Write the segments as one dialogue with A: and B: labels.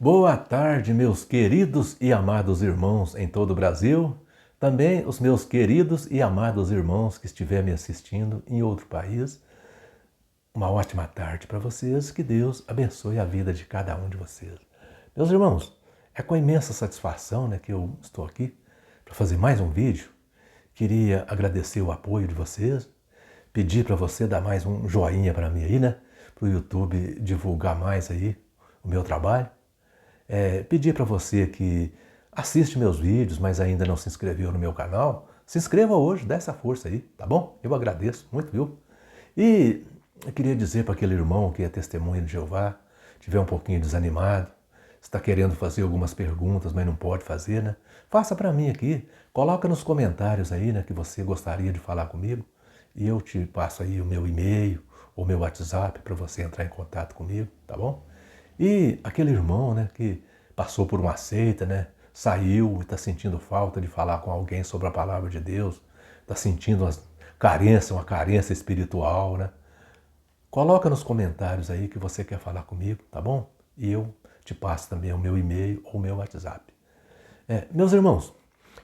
A: Boa tarde, meus queridos e amados irmãos em todo o Brasil, também os meus queridos e amados irmãos que estiverem me assistindo em outro país. Uma ótima tarde para vocês, que Deus abençoe a vida de cada um de vocês. Meus irmãos, é com imensa satisfação que eu estou aqui para fazer mais um vídeo. Queria agradecer o apoio de vocês, pedir para você dar mais um joinha para mim aí, para o YouTube divulgar mais aí o meu trabalho. Pedir para você que assiste meus vídeos, mas ainda não se inscreveu no meu canal, se inscreva hoje, dá essa força aí, tá bom? Eu agradeço muito, viu? E eu queria dizer para aquele irmão que é testemunha de Jeová, estiver um pouquinho desanimado, está querendo fazer algumas perguntas, mas não pode fazer, Faça para mim aqui, coloca nos comentários aí, que você gostaria de falar comigo, e eu te passo aí o meu e-mail ou meu WhatsApp para você entrar em contato comigo, tá bom? E aquele irmão, que passou por uma seita, saiu e está sentindo falta de falar com alguém sobre a palavra de Deus, está sentindo uma carência espiritual, Coloca nos comentários aí que você quer falar comigo, tá bom? E eu te passo também o meu e-mail ou o meu WhatsApp. Meus irmãos,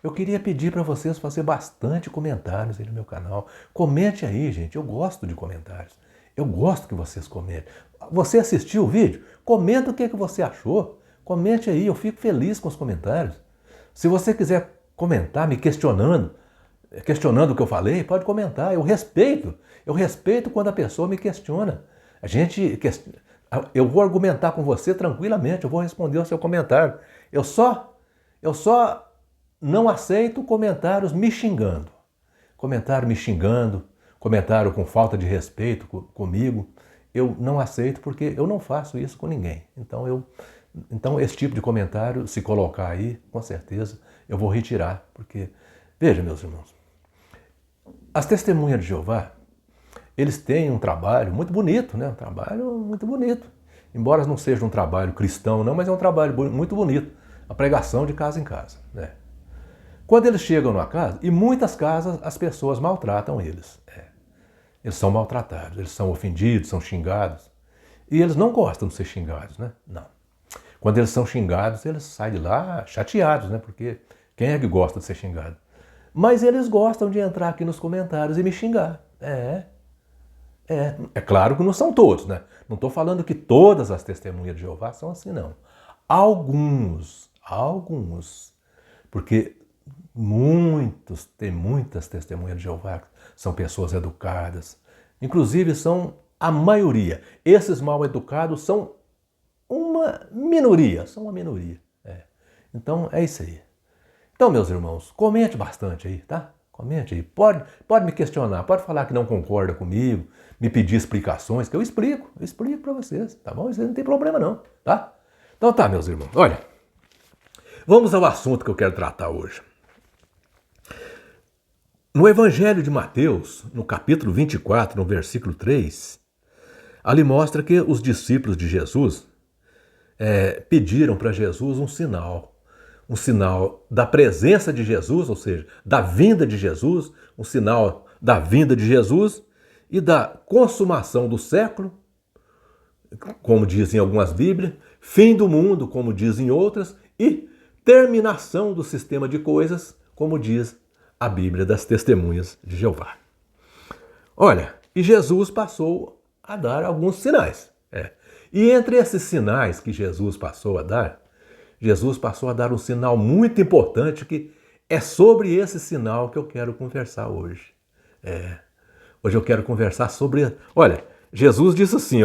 A: eu queria pedir para vocês fazer bastante comentários aí no meu canal. Comente aí, gente, eu gosto de comentários. Eu gosto que vocês comentem. Você assistiu o vídeo? Comenta o que você achou. Comente aí, eu fico feliz com os comentários. Se você quiser comentar, me questionando o que eu falei, pode comentar. Eu respeito quando a pessoa me questiona. Eu vou argumentar com você tranquilamente, eu vou responder o seu comentário. Eu só não aceito comentários me xingando. Comentário com falta de respeito comigo. Eu não aceito porque eu não faço isso com ninguém. Então esse tipo de comentário, se colocar aí, com certeza eu vou retirar. Porque, veja, meus irmãos, as testemunhas de Jeová, eles têm um trabalho muito bonito, Um trabalho muito bonito. Embora não seja um trabalho cristão, não, mas é um trabalho muito bonito. A pregação de casa em casa, Quando eles chegam numa casa, e muitas casas as pessoas maltratam eles. Eles são maltratados, eles são ofendidos, são xingados. E eles não gostam de ser xingados, Não. Quando eles são xingados, eles saem de lá chateados, Porque quem é que gosta de ser xingado? Mas eles gostam de entrar aqui nos comentários e me xingar. É claro que não são todos, Não estou falando que todas as testemunhas de Jeová são assim, não. Alguns. Porque tem muitas testemunhas de Jeová, são pessoas educadas. Inclusive são a maioria. Esses mal educados são uma minoria. Então é isso aí. Então, meus irmãos, comente bastante aí, tá? Comente aí. Pode me questionar, pode falar que não concorda comigo, me pedir explicações, que eu explico para vocês, tá bom? Isso não tem problema não, tá? Então tá, meus irmãos, olha, vamos ao assunto que eu quero tratar hoje. No Evangelho de Mateus, no capítulo 24, no versículo 3, ali mostra que os discípulos de Jesus pediram para Jesus um sinal da presença de Jesus, ou seja, da vinda de Jesus, um sinal da vinda de Jesus e da consumação do século, como dizem algumas Bíblias, fim do mundo, como dizem outras, e terminação do sistema de coisas, como diz a Bíblia das Testemunhas de Jeová. Olha, e Jesus passou a dar alguns sinais. E entre esses sinais que Jesus passou a dar um sinal muito importante, que é sobre esse sinal que eu quero conversar hoje. Hoje eu quero conversar sobre... Olha, Jesus disse assim,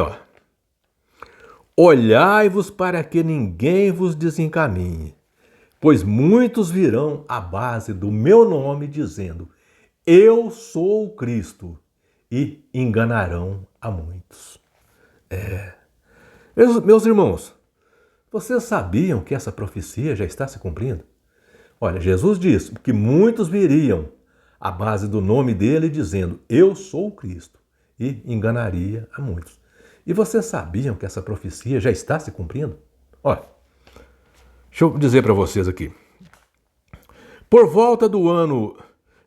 A: olhai-vos para que ninguém vos desencaminhe, pois muitos virão à base do meu nome dizendo, eu sou o Cristo, e enganarão a muitos. Meus irmãos, vocês sabiam que essa profecia já está se cumprindo? Olha, Jesus disse que muitos viriam à base do nome dele dizendo, eu sou o Cristo, e enganaria a muitos. E vocês sabiam que essa profecia já está se cumprindo? Olha, deixa eu dizer para vocês aqui. Por volta do ano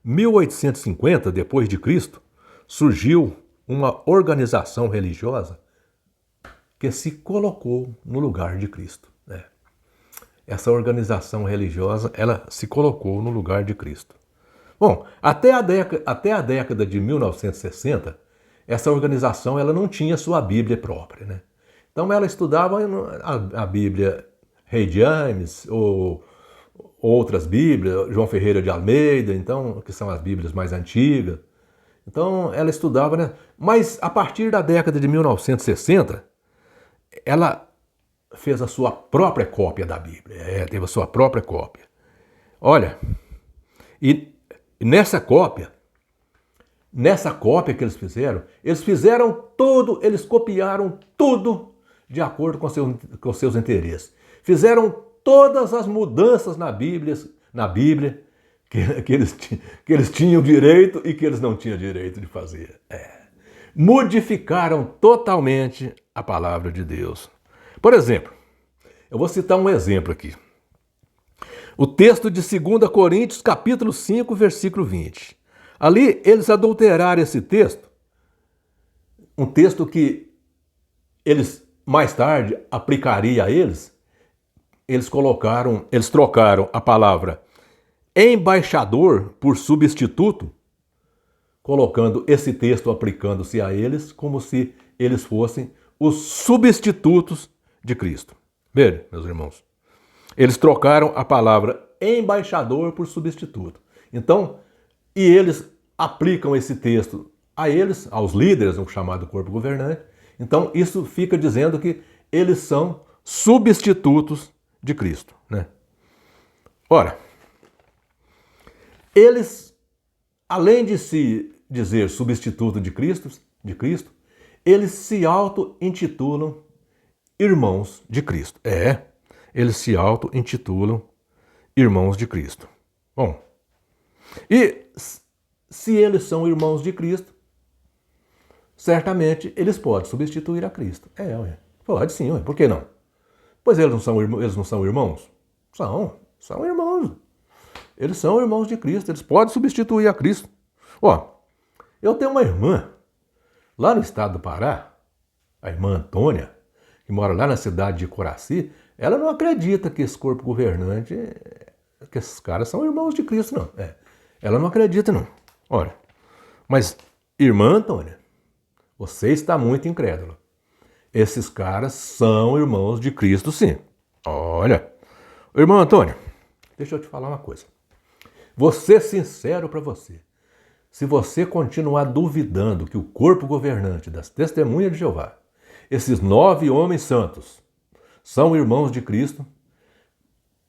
A: 1850, depois de Cristo, surgiu uma organização religiosa que se colocou no lugar de Cristo. essa organização religiosa, ela se colocou no lugar de Cristo. Bom, até a década de 1960, essa organização ela não tinha sua Bíblia própria, né? Então ela estudava a Bíblia Rei James ou outras Bíblias, João Ferreira de Almeida, então, que são as Bíblias mais antigas. Então ela estudava, né? Mas a partir da década de 1960, ela fez a sua própria cópia da Bíblia. Teve a sua própria cópia. Olha, e nessa cópia que eles fizeram tudo, eles copiaram tudo de acordo com seus interesses. Fizeram todas as mudanças na Bíblia que eles tinham direito e que eles não tinham direito de fazer. Modificaram totalmente a palavra de Deus. Por exemplo, eu vou citar um exemplo aqui. O texto de 2 Coríntios, capítulo 5, versículo 20. Ali, eles adulteraram esse texto, um texto que eles, mais tarde, aplicariam a eles. Eles trocaram a palavra embaixador por substituto, colocando esse texto, aplicando-se a eles, como se eles fossem os substitutos de Cristo. Vejam, meus irmãos, eles trocaram a palavra embaixador por substituto. Então, e eles aplicam esse texto a eles, aos líderes, o chamado corpo governante. Então, isso fica dizendo que eles são substitutos de Cristo, né? Ora, eles, além de se dizer substituto de Cristo, eles se auto-intitulam irmãos de Cristo. Eles se auto-intitulam irmãos de Cristo. Bom, e se eles são irmãos de Cristo, certamente eles podem substituir a Cristo. Pode sim, por que não? Pois eles não são irmãos? São irmãos. Eles são irmãos de Cristo, eles podem substituir a Cristo. Eu tenho uma irmã, lá no estado do Pará, a irmã Antônia, que mora lá na cidade de Coraci. Ela não acredita que esse corpo governante, que esses caras são irmãos de Cristo, não. Ela não acredita, não. Olha, mas, irmã Antônia, você está muito incrédula. Esses caras são irmãos de Cristo, sim. Olha, irmã Antônia, deixa eu te falar uma coisa. Vou ser sincero para você. Se você continuar duvidando que o corpo governante das Testemunhas de Jeová, esses 9 homens santos, são irmãos de Cristo,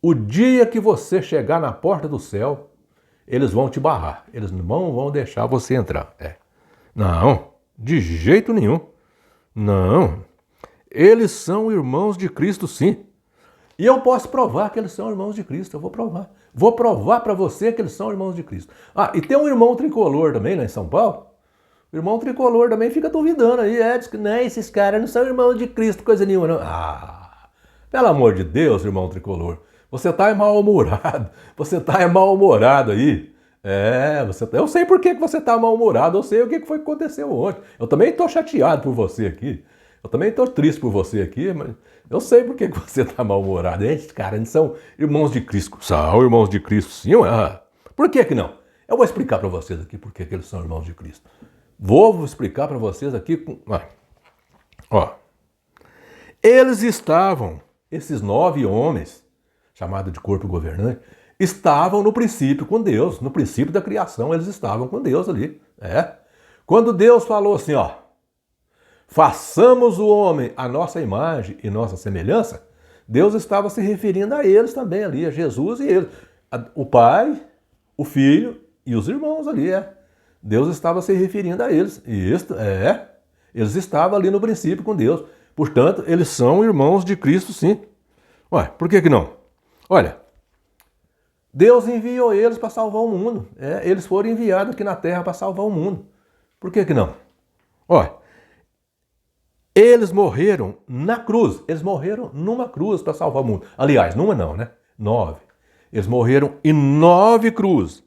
A: o dia que você chegar na porta do céu, eles vão te barrar. Eles não vão deixar você entrar. Não, de jeito nenhum. Não. Eles são irmãos de Cristo, sim. E eu posso provar que eles são irmãos de Cristo. Eu vou provar. Vou provar para você que eles são irmãos de Cristo. E tem um irmão tricolor também, lá em São Paulo. O irmão tricolor também fica duvidando aí. Diz que não, esses caras não são irmãos de Cristo, coisa nenhuma, não. Pelo amor de Deus, irmão tricolor. Você está mal-humorado. Você está mal-humorado aí. Eu sei por que você está mal-humorado. Eu sei o que foi que aconteceu ontem. Eu também estou chateado por você aqui. Eu também estou triste por você aqui, mas eu sei por que você está mal-humorado. Esses caras não são irmãos de Cristo. São irmãos de Cristo, sim. Por que não? Eu vou explicar para vocês aqui por que eles são irmãos de Cristo. Vou explicar para vocês aqui. Eles estavam, esses 9 homens, chamados de corpo governante, estavam no princípio com Deus. No princípio da criação, eles estavam com Deus ali. Quando Deus falou assim, façamos o homem à nossa imagem e nossa semelhança, Deus estava se referindo a eles também ali, a Jesus e eles. O Pai, o Filho e os irmãos ali, Deus estava se referindo a eles. Eles estavam ali no princípio com Deus. Portanto, eles são irmãos de Cristo, sim. Por que não? Olha, Deus enviou eles para salvar o mundo. Eles foram enviados aqui na terra para salvar o mundo. Por que não? Eles morreram na cruz. Eles morreram numa cruz para salvar o mundo. Aliás, numa não, né? 9. Eles morreram em 9 cruzes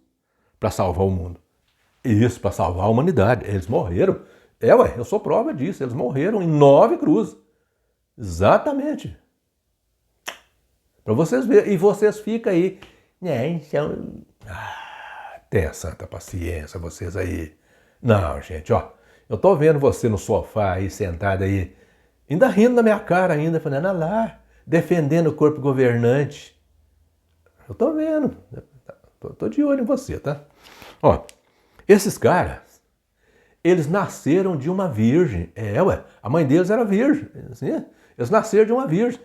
A: para salvar o mundo. Isso, para salvar a humanidade. Eles morreram. Eu sou prova disso. Eles morreram em 9 cruzes. Exatamente. Para vocês verem. E vocês ficam aí, né? Então, tenha santa paciência, vocês aí. Não, gente, ó. Eu tô vendo você no sofá aí, sentado aí, ainda rindo na minha cara ainda, falando, olha lá, defendendo o corpo governante. Eu tô vendo. Tô de olho em você, tá? Ó, esses caras, eles nasceram de uma virgem. A mãe deles era virgem. Assim, eles nasceram de uma virgem.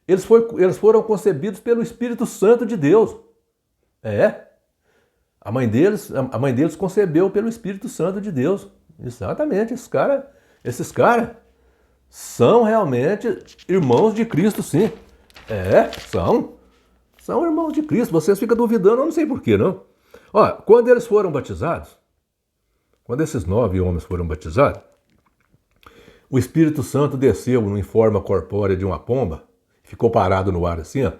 A: Eles foram concebidos pelo Espírito Santo de Deus. A mãe deles concebeu pelo Espírito Santo de Deus. Exatamente, esses caras são realmente irmãos de Cristo, sim. São irmãos de Cristo. Vocês ficam duvidando, eu não sei porquê, não. Ó, quando eles foram batizados, quando esses 9 homens foram batizados, o Espírito Santo desceu em forma corpórea de uma pomba, ficou parado no ar assim, ó,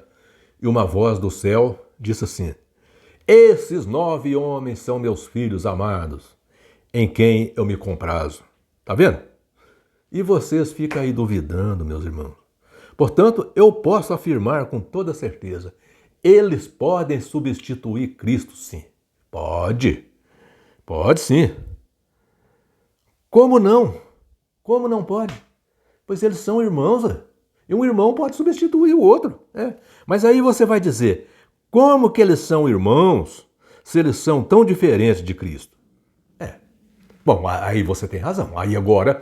A: e uma voz do céu disse assim, esses 9 homens são meus filhos amados, em quem eu me comprazo. Tá vendo? E vocês ficam aí duvidando, meus irmãos. Portanto, eu posso afirmar com toda certeza, eles podem substituir Cristo, sim. Pode sim. Como não? Como não pode? Pois eles são irmãos, e um irmão pode substituir o outro. Mas aí você vai dizer, como que eles são irmãos se eles são tão diferentes de Cristo? Bom, aí você tem razão. Aí agora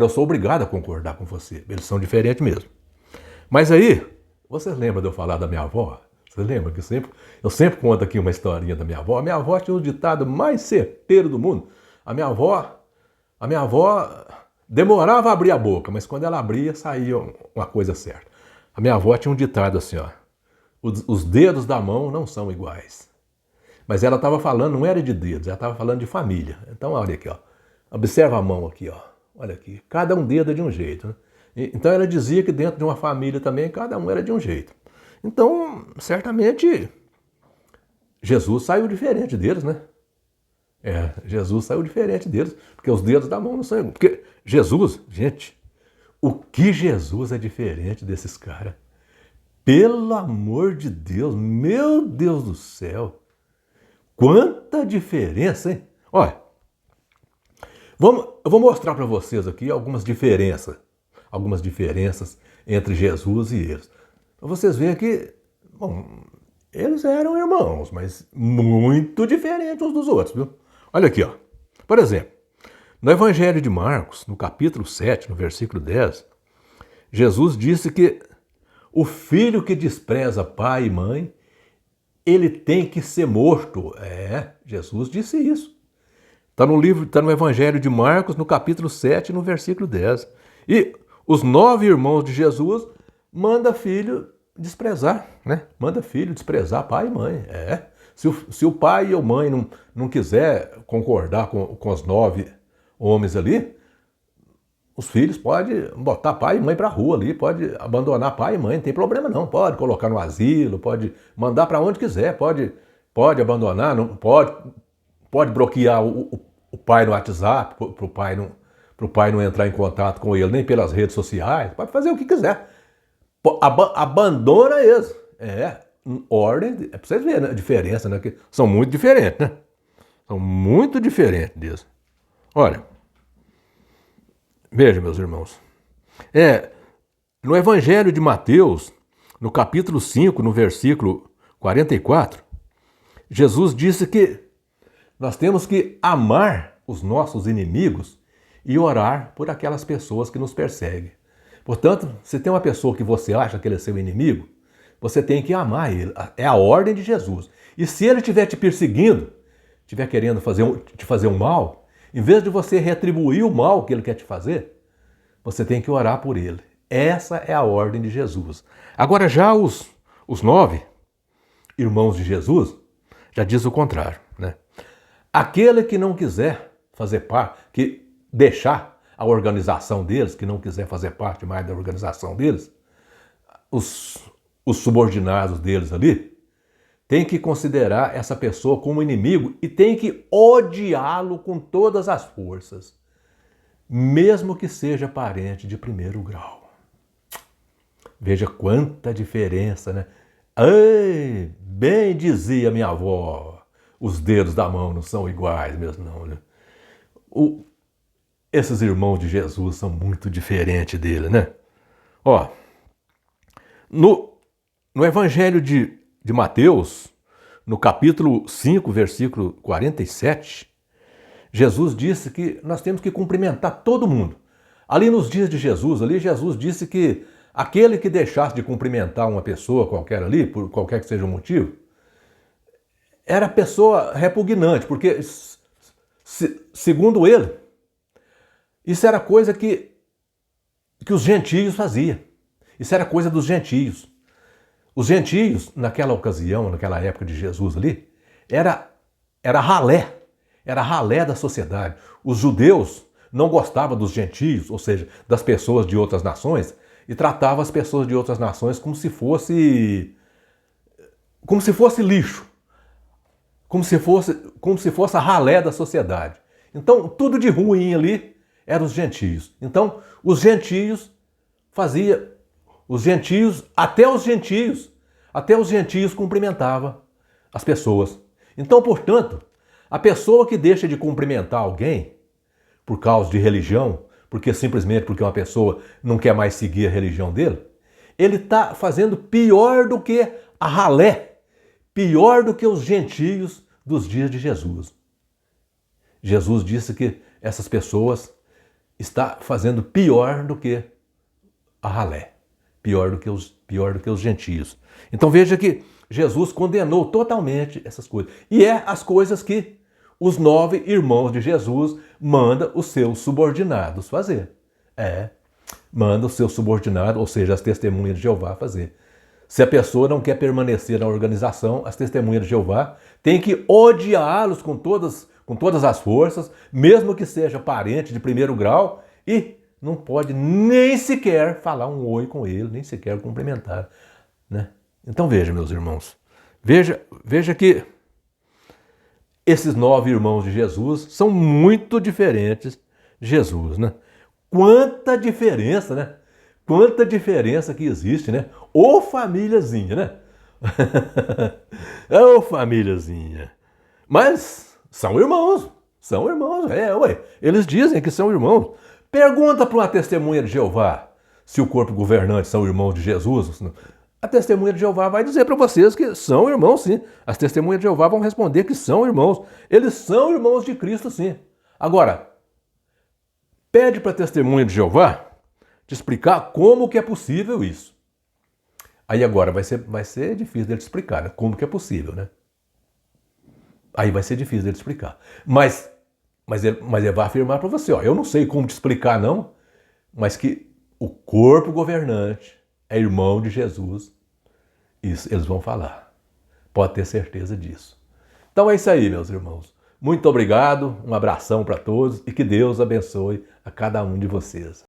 A: eu sou obrigado a concordar com você. Eles são diferentes mesmo. Mas aí, vocês lembram de eu falar da minha avó? Vocês lembram que eu sempre conto aqui uma historinha da minha avó? A minha avó tinha o ditado mais certeiro do mundo. A minha avó demorava a abrir a boca, mas quando ela abria, saía uma coisa certa. A minha avó tinha um ditado assim, ó. Os dedos da mão não são iguais. Mas ela estava falando, não era de dedos, ela estava falando de família. Então, olha aqui, ó. Observa a mão aqui, ó. Olha aqui. Cada um dedo é de um jeito, né? Então ela dizia que dentro de uma família também, cada um era de um jeito. Então, certamente, Jesus saiu diferente deles, né? Jesus saiu diferente deles, porque os dedos da mão não são iguais. Porque Jesus, gente, o que Jesus é diferente desses caras? Pelo amor de Deus, meu Deus do céu! Quanta diferença, hein? Olha, eu vou mostrar para vocês aqui algumas diferenças entre Jesus e eles. Para vocês verem que, bom, eles eram irmãos, mas muito diferentes uns dos outros, viu? Olha aqui, ó. Por exemplo, no Evangelho de Marcos, no capítulo 7, no versículo 10, Jesus disse que o filho que despreza pai e mãe, ele tem que ser morto. Jesus disse isso. Está no Evangelho de Marcos, no capítulo 7, no versículo 10. E os 9 irmãos de Jesus manda filho desprezar, né? Manda filho desprezar pai e mãe. Se o pai e a mãe não quiser concordar com os 9 homens ali, os filhos podem botar pai e mãe para a rua ali, pode abandonar pai e mãe, não tem problema não. Pode colocar no asilo, pode mandar para onde quiser, pode abandonar, não, pode bloquear o pai no WhatsApp, para o pai não entrar em contato com ele, nem pelas redes sociais, pode fazer o que quiser. Abandona eles. Ordem, para vocês verem a diferença, né? Que são muito diferentes, né? São muito diferentes deles. Olha, veja, meus irmãos. No Evangelho de Mateus, no capítulo 5, no versículo 44, Jesus disse que nós temos que amar os nossos inimigos e orar por aquelas pessoas que nos perseguem. Portanto, se tem uma pessoa que você acha que ele é seu inimigo, você tem que amar ele. É a ordem de Jesus. E se ele estiver te perseguindo, estiver querendo te fazer um mal, em vez de você retribuir o mal que ele quer te fazer, você tem que orar por ele. Essa é a ordem de Jesus. Agora já os 9 irmãos de Jesus já diz o contrário, né? Aquele que não quiser fazer parte, que deixar a organização deles, que não quiser fazer parte mais da organização deles, os subordinados deles ali, tem que considerar essa pessoa como inimigo e tem que odiá-lo com todas as forças, mesmo que seja parente de primeiro grau. Veja quanta diferença, né? Ei, bem dizia minha avó, os dedos da mão não são iguais mesmo não, né? O- Esses irmãos de Jesus são muito diferentes dele, né? Ó, no, no Evangelho de Mateus, no capítulo 5, versículo 47, Jesus disse que nós temos que cumprimentar todo mundo. Ali nos dias de Jesus, ali Jesus disse que aquele que deixasse de cumprimentar uma pessoa qualquer ali, por qualquer que seja o motivo, era pessoa repugnante, porque, segundo ele, isso era coisa que os gentios faziam. Isso era coisa dos gentios. Os gentios, naquela ocasião, naquela época de Jesus ali, era ralé. Era ralé da sociedade. Os judeus não gostavam dos gentios, ou seja, das pessoas de outras nações, e tratavam as pessoas de outras nações como se fosse lixo, como se fosse a ralé da sociedade. Então, tudo de ruim ali eram os gentios. Então, os gentios fazia, até os gentios cumprimentavam as pessoas. Então, portanto, a pessoa que deixa de cumprimentar alguém por causa de religião, simplesmente porque uma pessoa não quer mais seguir a religião dele, ele está fazendo pior do que a ralé, pior do que os gentios dos dias de Jesus. Jesus disse que essas pessoas está fazendo pior do que a ralé, pior do que os gentios. Então veja que Jesus condenou totalmente essas coisas. E é as coisas que os 9 irmãos de Jesus mandam os seus subordinados fazer. Manda os seus subordinados, ou seja, as testemunhas de Jeová fazer. Se a pessoa não quer permanecer na organização, as testemunhas de Jeová têm que odiá-los com todas as forças, mesmo que seja parente de primeiro grau, e não pode nem sequer falar um oi com ele, nem sequer cumprimentar, né? Então veja, meus irmãos, veja que esses 9 irmãos de Jesus são muito diferentes de Jesus, né? Quanta diferença, né? Quanta diferença que existe, né? Ô famíliazinha, né? Ô famíliazinha. Mas são irmãos, ué. Eles dizem que são irmãos. Pergunta para uma testemunha de Jeová se o corpo governante são irmãos de Jesus. A testemunha de Jeová vai dizer para vocês que são irmãos, sim. As testemunhas de Jeová vão responder que são irmãos. Eles são irmãos de Cristo, sim. Agora, pede para a testemunha de Jeová te explicar como que é possível isso. Aí agora vai ser difícil dele te explicar, né? Como que é possível, né? Aí vai ser difícil dele te explicar. Mas ele vai afirmar para você, ó, eu não sei como te explicar não, mas que o corpo governante é irmão de Jesus. Isso eles vão falar. Pode ter certeza disso. Então é isso aí, meus irmãos. Muito obrigado, um abração para todos e que Deus abençoe a cada um de vocês.